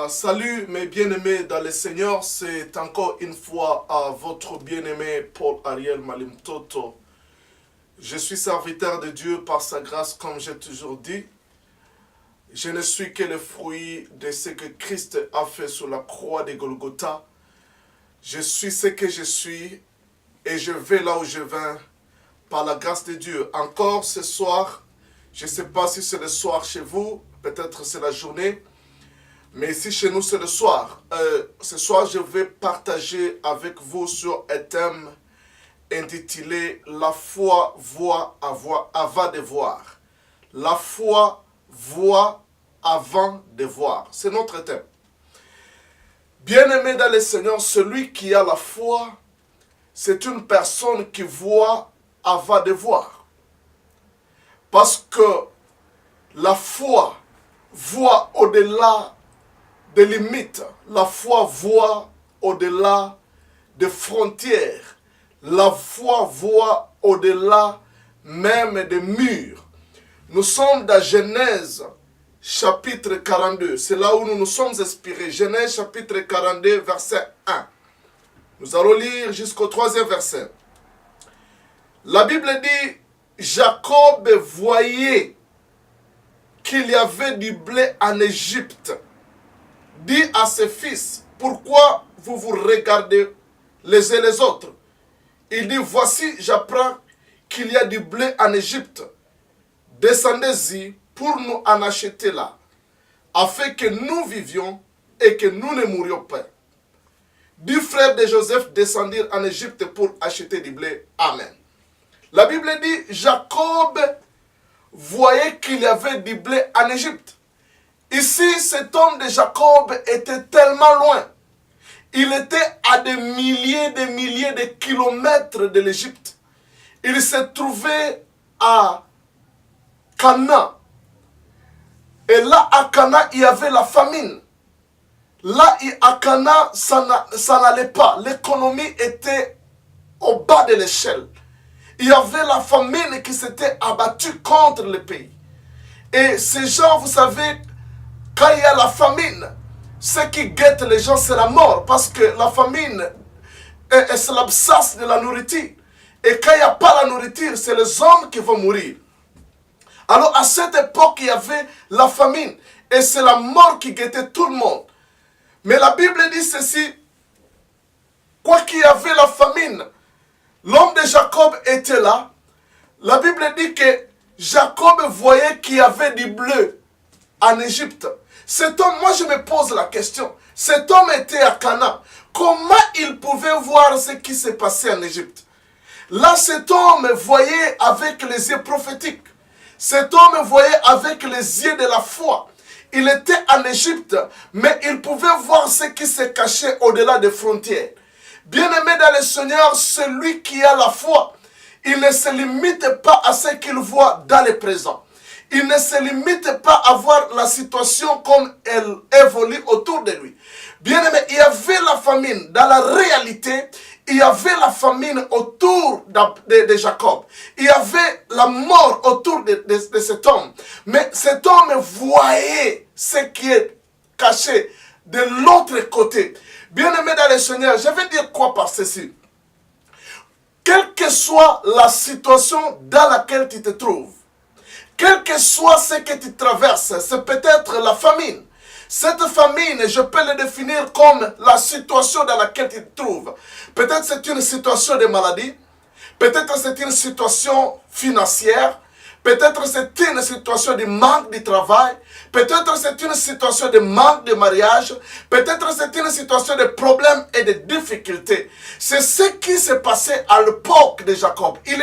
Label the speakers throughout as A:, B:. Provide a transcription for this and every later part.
A: Salut mes bien-aimés dans le Seigneur, c'est encore une fois votre bien-aimé Paul Ariel Malimtoto. Je suis serviteur de Dieu par sa grâce, comme j'ai toujours dit. Je ne suis que le fruit de ce que Christ a fait sur la croix de Golgotha. Je suis ce que je suis et je vais là où je vais par la grâce de Dieu. Encore ce soir, je ne sais pas si c'est le soir chez vous, peut-être c'est la journée. Mais ici, chez nous, c'est le soir. Ce soir, je vais partager avec vous sur un thème intitulé « La foi voit avant de voir ». La foi voit avant de voir. C'est notre thème. Bien-aimé dans le Seigneur, celui qui a la foi, c'est une personne qui voit avant de voir. Parce que la foi voit au-delà des limites. La foi voit au-delà des frontières. La foi voit au-delà même des murs. Nous sommes dans Genèse chapitre 42. C'est là où nous nous sommes inspirés. Genèse chapitre 42 verset 1. Nous allons lire jusqu'au 3e verset. La Bible dit, Jacob voyait qu'il y avait du blé en Égypte. Dit à ses fils, pourquoi vous vous regardez les uns les autres? Il dit, voici, j'apprends qu'il y a du blé en Égypte. Descendez-y pour nous en acheter là, afin que nous vivions et que nous ne mourions pas. 10 frères de Joseph descendirent en Égypte pour acheter du blé. Amen. La Bible dit, Jacob voyait qu'il y avait du blé en Égypte. Ici, cet homme de Jacob était tellement loin. Il était à des milliers de kilomètres de l'Égypte. Il se trouvait à Cana. Et là, à Cana, il y avait la famine. Là, à Cana, ça n'allait pas. L'économie était au bas de l'échelle. Il y avait la famine qui s'était abattue contre le pays. Et ces gens, vous savez, quand il y a la famine, ce qui guette les gens, c'est la mort. Parce que la famine, c'est l'absence de la nourriture. Et quand il n'y a pas la nourriture, c'est les hommes qui vont mourir. Alors à cette époque, il y avait la famine. Et c'est la mort qui guettait tout le monde. Mais la Bible dit ceci. Quoi qu'il y avait la famine, l'homme de Jacob était là. La Bible dit que Jacob voyait qu'il y avait du bleu en Égypte. Cet homme, moi je me pose la question, cet homme était à Cana. Comment il pouvait voir ce qui s'est passé en Égypte? Là, cet homme voyait avec les yeux prophétiques. Cet homme voyait avec les yeux de la foi. Il était en Égypte, mais il pouvait voir ce qui se cachait au-delà des frontières. Bien-aimé dans le Seigneur, celui qui a la foi, il ne se limite pas à ce qu'il voit dans le présent. Il ne se limite pas à voir la situation comme elle évolue autour de lui. Bien aimé, il y avait la famine. Dans la réalité, il y avait la famine autour de Jacob. Il y avait la mort autour de cet homme. Mais cet homme voyait ce qui est caché de l'autre côté. Bien aimé dans le Seigneur, je vais dire quoi par ceci? Quelle que soit la situation dans laquelle tu te trouves, quel que soit ce que tu traverses, c'est peut-être la famine. Cette famine, je peux le définir comme la situation dans laquelle tu te trouves. Peut-être c'est une situation de maladie, peut-être c'est une situation financière, peut-être c'est une situation de manque de travail, peut-être c'est une situation de manque de mariage, peut-être c'est une situation de problèmes et de difficultés. C'est ce qui s'est passé à l'époque de Jacob. Il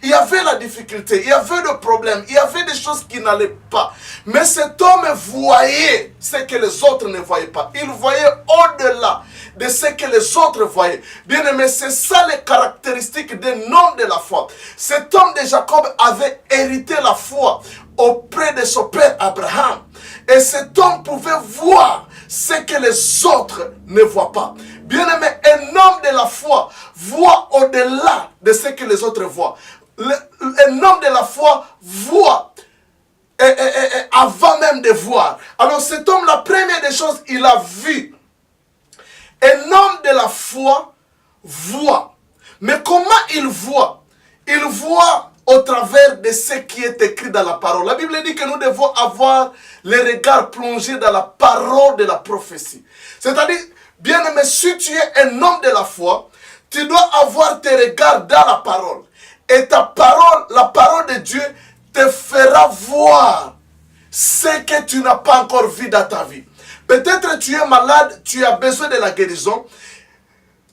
A: y avait la difficulté, il y avait le problème, il y avait des choses qui n'allaient pas. Mais cet homme voyait ce que les autres ne voyaient pas. Il voyait au-delà de ce que les autres voyaient. Bien aimé, c'est ça les caractéristiques d'un homme de la foi. Cet homme de Jacob avait hérité la foi auprès de son père Abraham. Et cet homme pouvait voir ce que les autres ne voient pas. Bien aimé, un homme de la foi voit au-delà de ce que les autres voient. Un homme de la foi voit avant même de voir. Alors cet homme, la première des choses, il a vu. Un homme de la foi voit. Mais comment il voit? Il voit au travers de ce qui est écrit dans la parole. La Bible dit que nous devons avoir les regards plongés dans la parole de la prophétie. C'est-à-dire, bien-aimé, si tu es un homme de la foi, tu dois avoir tes regards dans la parole. Et ta parole, la parole de Dieu, te fera voir ce que tu n'as pas encore vu dans ta vie. Peut-être tu es malade, tu as besoin de la guérison.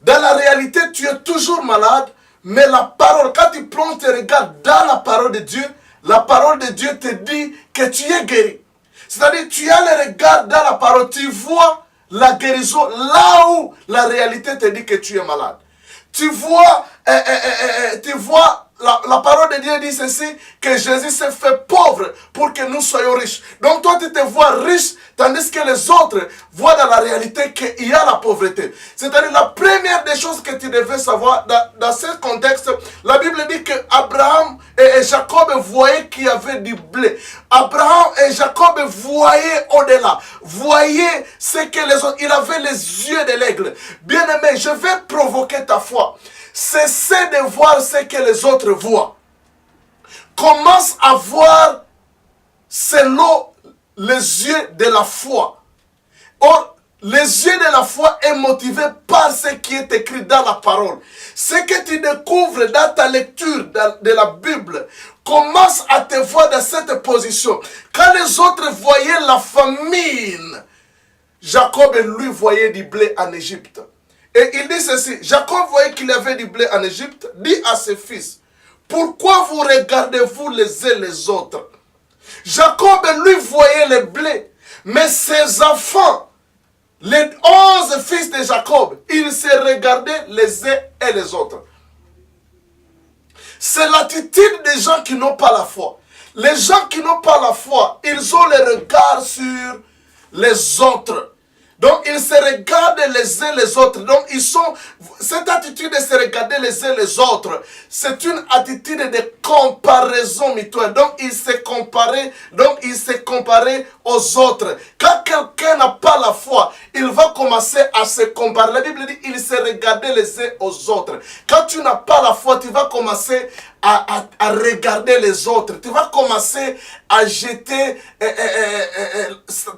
A: Dans la réalité, tu es toujours malade, mais la parole, quand tu plonges tes regards dans la parole de Dieu, la parole de Dieu te dit que tu es guéri. C'est-à-dire, tu as le regard dans la parole, tu vois la guérison là où la réalité te dit que tu es malade. Tu vois, la parole de Dieu dit ceci, que Jésus s'est fait pauvre pour que nous soyons riches. Donc toi, tu te vois riche, tandis que les autres voient dans la réalité qu'il y a la pauvreté. C'est-à-dire, la première des choses que tu devais savoir, dans ce contexte, la Bible dit que Abraham et Jacob voyaient qu'il y avait du blé. Abraham et Jacob voyaient au-delà, voyaient ce que les autres, il avait les yeux de l'aigle. Bien-aimé, je vais provoquer ta foi. Cessez de voir ce que les autres voient. Commence à voir selon les yeux de la foi. Or, les yeux de la foi est motivé par ce qui est écrit dans la parole. Ce que tu découvres dans ta lecture de la Bible, commence à te voir dans cette position. Quand les autres voyaient la famine, Jacob, lui, voyait du blé en Égypte. Et il dit ceci, Jacob voyait qu'il y avait du blé en Égypte, dit à ses fils, pourquoi vous regardez-vous les uns les autres? Jacob, lui, voyait le blé, mais ses enfants, les 11 fils de Jacob, ils se regardaient les uns et les autres. C'est l'attitude des gens qui n'ont pas la foi. Les gens qui n'ont pas la foi, ils ont le regard sur les autres. Donc, ils se regardent les uns les autres. Donc, cette attitude de se regarder les uns les autres, c'est une attitude de comparaison mutuelle. Donc, ils se comparaient aux autres. Quand quelqu'un n'a pas la foi, il va commencer à se comparer. La Bible dit, ils se regardaient les uns aux autres. Quand tu n'as pas la foi, tu vas commencer à regarder les autres. Tu vas commencer à jeter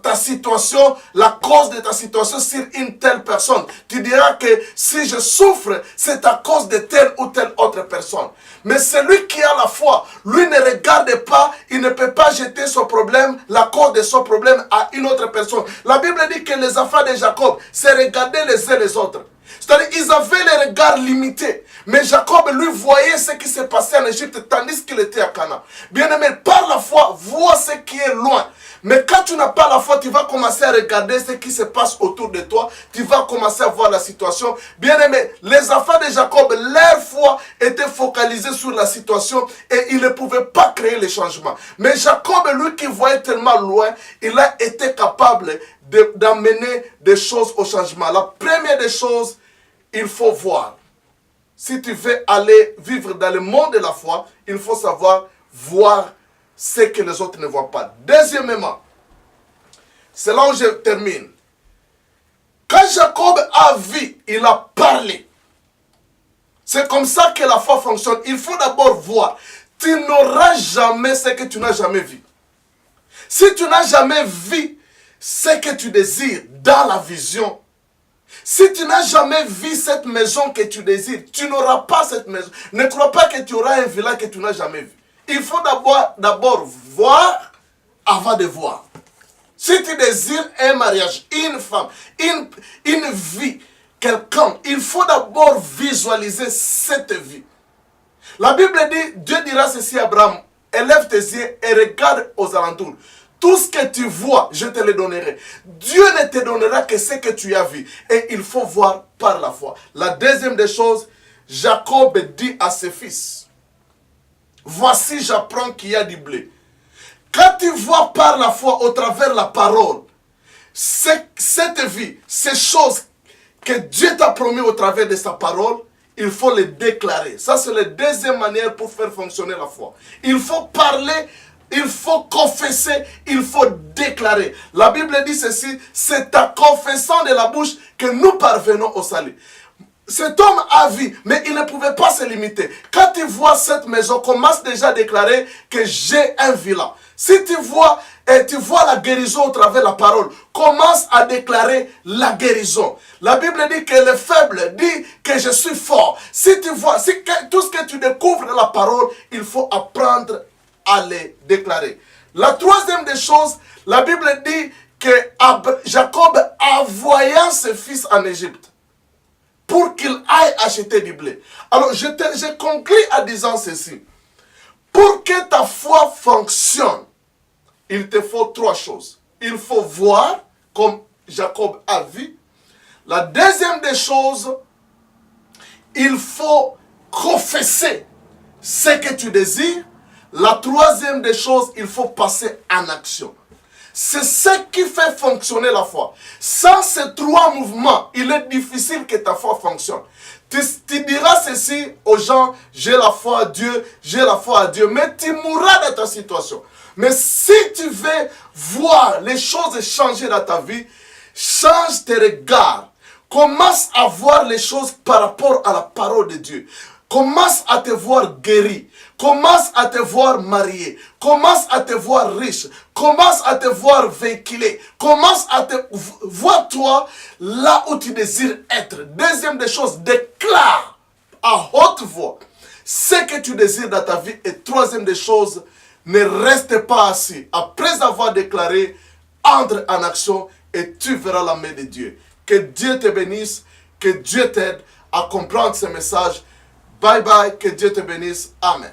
A: ta situation, la cause de ta situation sur une telle personne. Tu diras que si je souffre, c'est à cause de telle ou telle autre personne. Mais celui qui a la foi, lui ne regarde pas, il ne peut pas jeter son problème, la cause de son problème à une autre personne. La Bible dit que les enfants de Jacob se regardaient les uns les autres. C'est-à-dire qu'ils avaient les regards limités. Mais Jacob, lui, voyait ce qui se passait en Égypte tandis qu'il était à Canaan. Bien-aimé, par la foi, vois ce qui est loin. Mais quand tu n'as pas la foi, tu vas commencer à regarder ce qui se passe autour de toi. Tu vas commencer à voir la situation. Bien-aimé, les enfants de Jacob, leur foi était focalisée sur la situation et ils ne pouvaient pas créer les changements. Mais Jacob, lui qui voyait tellement loin, il a été capable d'amener des choses au changement. La première des choses, il faut voir. Si tu veux aller vivre dans le monde de la foi, il faut savoir voir ce que les autres ne voient pas. Deuxièmement, c'est là où je termine. Quand Jacob a vu, il a parlé. C'est comme ça que la foi fonctionne. Il faut d'abord voir. Tu n'auras jamais ce que tu n'as jamais vu. Si tu n'as jamais vu ce que tu désires dans la vision, si tu n'as jamais vu cette maison que tu désires, tu n'auras pas cette maison. Ne crois pas que tu auras un village que tu n'as jamais vu. Il faut d'abord voir avant de voir. Si tu désires un mariage, une femme, une vie, quelqu'un, il faut d'abord visualiser cette vie. La Bible dit, Dieu dira ceci à Abraham, élève tes yeux et regarde aux alentours. Tout ce que tu vois, je te le donnerai. Dieu ne te donnera que ce que tu as vu. Et il faut voir par la foi. La deuxième des choses, Jacob dit à ses fils, voici j'apprends qu'il y a du blé. Quand tu vois par la foi, au travers de la parole, cette vie, ces choses que Dieu t'a promis au travers de sa parole, il faut les déclarer. Ça, c'est la deuxième manière pour faire fonctionner la foi. Il faut parler Il faut confesser, il faut déclarer. La Bible dit ceci, c'est en confessant de la bouche que nous parvenons au salut. Cet homme a vu, mais il ne pouvait pas se limiter. Quand tu vois cette maison, commence déjà à déclarer que j'ai un villa. Si tu vois la guérison au travers de la parole, commence à déclarer la guérison. La Bible dit que le faible dit que je suis fort. Si tu vois, tout ce que tu découvres de la parole, il faut apprendre à les déclarer. La troisième des choses, la Bible dit que Jacob, envoyant ses fils en Égypte, pour qu'il aille acheter du blé. Alors, je conclue en disant ceci. Pour que ta foi fonctionne, il te faut trois choses. Il faut voir, comme Jacob a vu. La deuxième des choses, il faut confesser ce que tu désires. La troisième des choses, il faut passer en action. C'est ce qui fait fonctionner la foi. Sans ces trois mouvements, il est difficile que ta foi fonctionne. Tu diras ceci aux gens, j'ai la foi à Dieu, j'ai la foi à Dieu, mais tu mourras dans ta situation. Mais si tu veux voir les choses changer dans ta vie, change tes regards. Commence à voir les choses par rapport à la parole de Dieu. Commence à te voir guéri. Commence à te voir marié. Commence à te voir riche. Commence à te voir véhiculé. Commence à te voir toi là où tu désires être. Deuxième des choses, déclare à haute voix ce que tu désires dans ta vie. Et troisième des choses, ne reste pas assis. Après avoir déclaré, entre en action et tu verras la main de Dieu. Que Dieu te bénisse, que Dieu t'aide à comprendre ce message. Bye bye, que Dieu te bénisse. Amen.